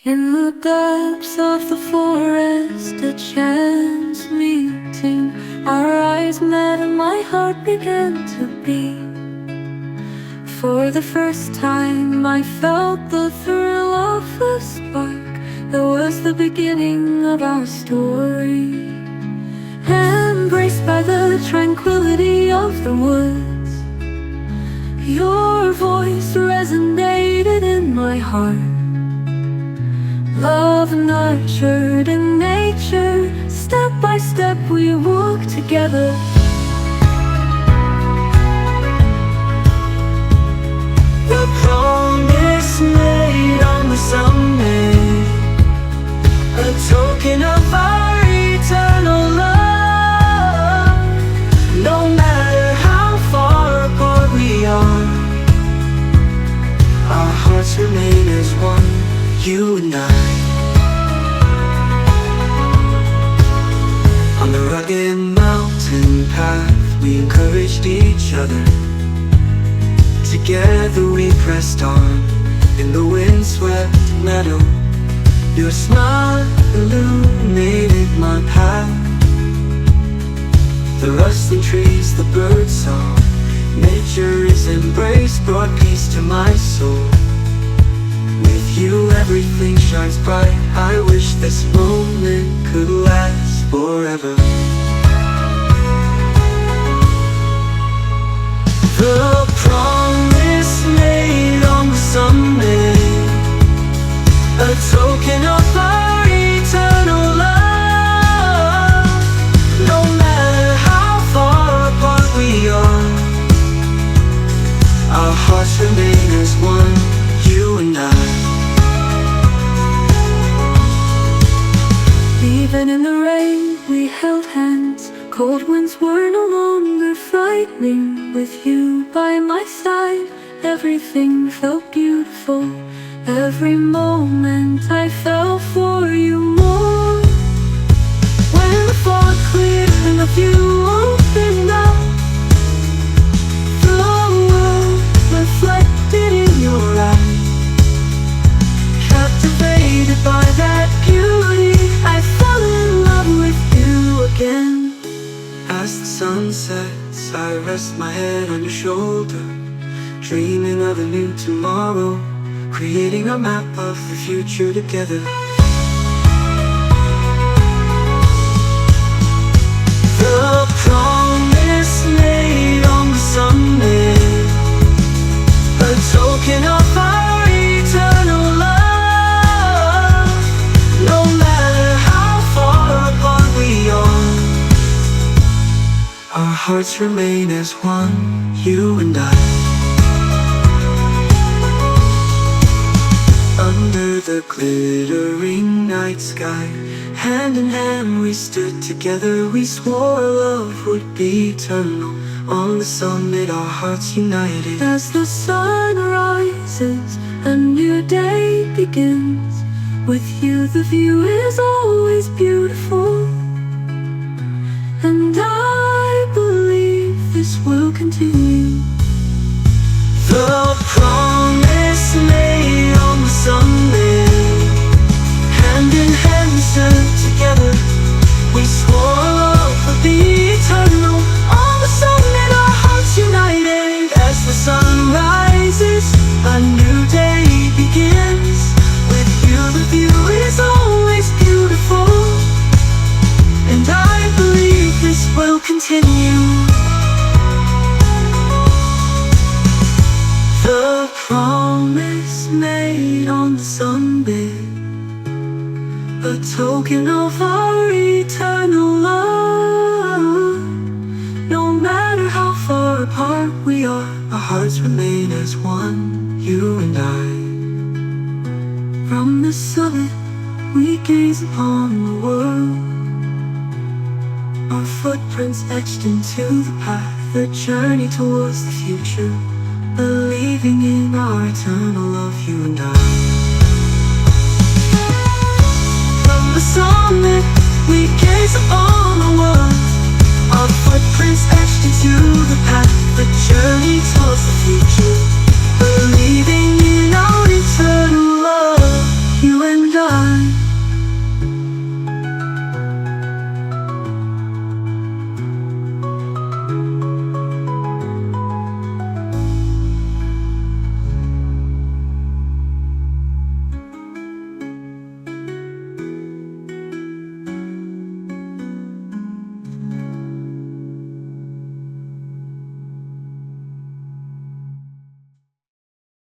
In the depths of the forest, a chance meeting. Our eyes met and my heart began to beat. For the first time I felt the thrill of a spark. That was the beginning of our story. Embraced by the tranquility of the woods, your voice resonated in my heart. Love nurtured in nature, step by step we walked together. The promise made on the summit, a token of our eternal love. No matter how far apart we are, our hearts remain as one, you and I. On the rugged mountain path we encouraged each other. Together we pressed on in the windswept meadow. Your smile illuminated my path. The rustling trees, the birds' song, nature's embrace brought peace to my soul. With you everything shines bright. I wish this moment could last forever. The promise made on the summit, a token of our eternal love. No matter how far apart we are, our hearts remain as one, you and I. Even in the rain we held hands. Cold winds were no longer frightening. With you by my side, everything felt beautiful. Every moment I fell for you more. When the fog cleared and the view opened up, the world reflected in your eyes. Captivated by that beauty, I fell in love with you again. As the sun sets, I rest my head on your shoulder, dreaming of a new tomorrow, creating a map of the future together. The promise made on the summit, a token of our eternal love. No matter how far apart we are, our hearts remain as one, you and I. Under the glittering night sky, hand in hand we stood together. We swore our love would be eternal. On the summit our hearts united. As the sun rises, a new day begins. With you the view is always beautiful, and I believe this will continue. The promise made on the summit, hand in hand we stood together. We swore love would be eternal. On the summit our hearts united. As the sun rises, a new day begins. With you the view is always beautiful, and I believe this will continue. The promise made on the summit, a token of our eternal love. No matter how far apart we are, our hearts remain as one, you and I. From the summit we gaze upon the world, our footprints etched into the path, the journey towards the future, believing in our eternal love, you and I. From the summit we gaze upon the world, our footprints etched into the path, the journey towards the future, believing